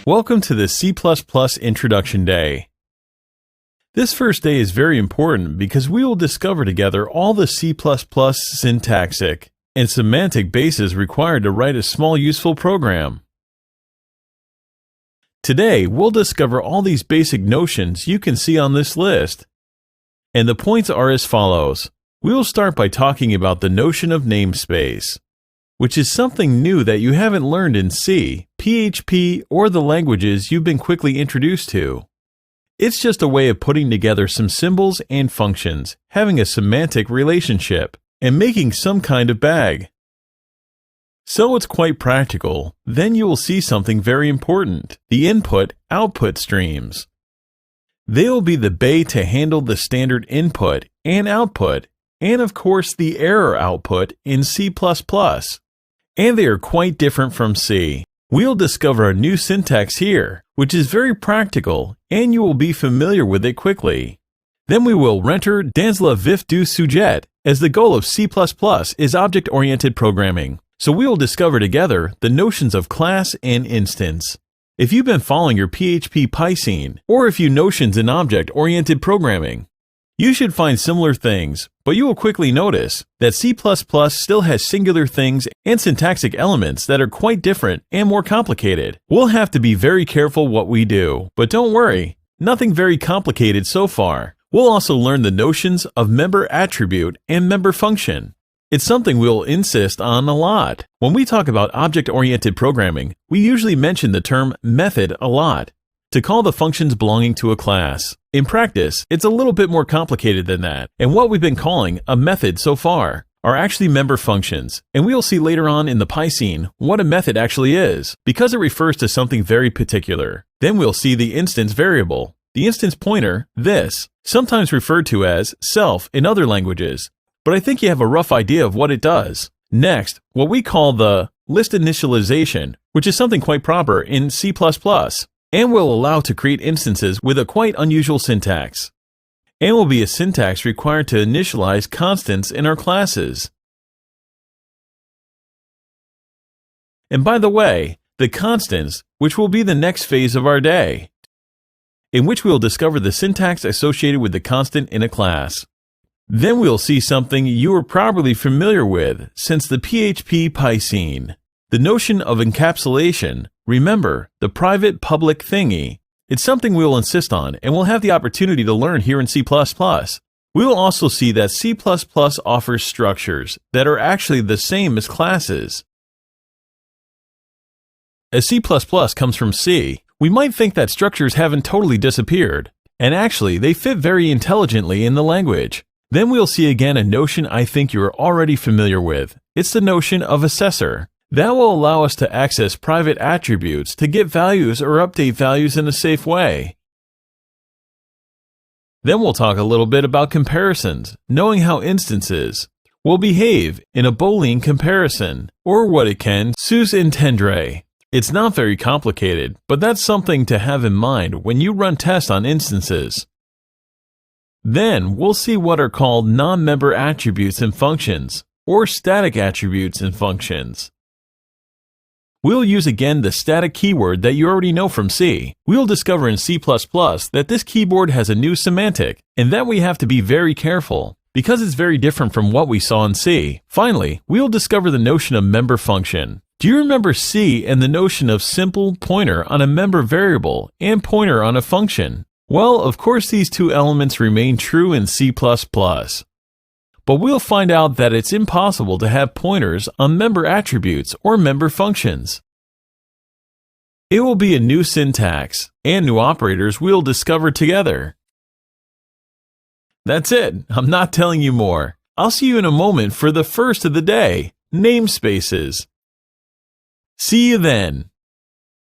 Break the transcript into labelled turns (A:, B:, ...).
A: Welcome to the C++ Introduction Day. This first day is very important because we will discover together all the C++ syntactic and semantic bases required to write a small useful program. Today, we'll discover all these basic notions you can see on this list. And the points are as follows. We will start by talking about the notion of namespace, which is something new that you haven't learned in C, PHP, or the languages you've been quickly introduced to. It's just a way of putting together some symbols and functions, having a semantic relationship, and making some kind of bag. So it's quite practical. Then you will see something very important, the input-output streams. They will be the bay to handle the standard input and output, and of course the error output in C++. And they are quite different from C. We'll discover a new syntax here, which is very practical, and you will be familiar with it quickly. Then we will renter dans la vif du sujet, as the goal of C++ is object-oriented programming. So we will discover together the notions of class and instance. If you've been following your PHP Piscine, or if you notions in object-oriented programming, you should find similar things, but you will quickly notice that C++ still has singular things and syntactic elements that are quite different and more complicated. We'll have to be very careful what we do, but don't worry, nothing very complicated so far. We'll also learn the notions of member attribute and member function. It's something we'll insist on a lot. When we talk about object-oriented programming, we usually mention the term method a lot to call the functions belonging to a class. In practice, it's a little bit more complicated than that, and what we've been calling a method so far are actually member functions, and we'll see later on in the Piscine what a method actually is, because it refers to something very particular. Then we'll see the instance variable, the instance pointer, this, sometimes referred to as self in other languages, but I think you have a rough idea of what it does. Next, what we call the list initialization, which is something quite proper in C++, and will allow to create instances with a quite unusual syntax, and will be a syntax required to initialize constants in our classes. And by the way, the constants, which will be the next phase of our day, in which we will discover the syntax associated with the constant in a class. Then we'll see something you are probably familiar with since the PHP Piscine, the notion of encapsulation. Remember, the private-public thingy. It's something we will insist on, and we'll have the opportunity to learn here in C++. We will also see that C++ offers structures that are actually the same as classes. As C++ comes from C, we might think that structures haven't totally disappeared, and actually they fit very intelligently in the language. Then we'll see again a notion I think you're already familiar with. It's the notion of assessor. That will allow us to access private attributes to get values or update values in a safe way. Then we'll talk a little bit about comparisons, knowing how instances will behave in a Boolean comparison, or what it can sous-entendre. It's not very complicated, but that's something to have in mind when you run tests on instances. Then we'll see what are called non-member attributes and functions, or static attributes and functions. We'll use again the static keyword that you already know from C. We'll discover in C++ that this keyboard has a new semantic, and that we have to be very careful, because it's very different from what we saw in C. Finally, we'll discover the notion of member function. Do you remember C and the notion of simple pointer on a member variable and pointer on a function? Well, of course these two elements remain true in C++. But we'll find out that it's impossible to have pointers on member attributes or member functions. It will be a new syntax and new operators we'll discover together. That's it. I'm not telling you more. I'll see you in a moment for the first of the day, namespaces. See you then.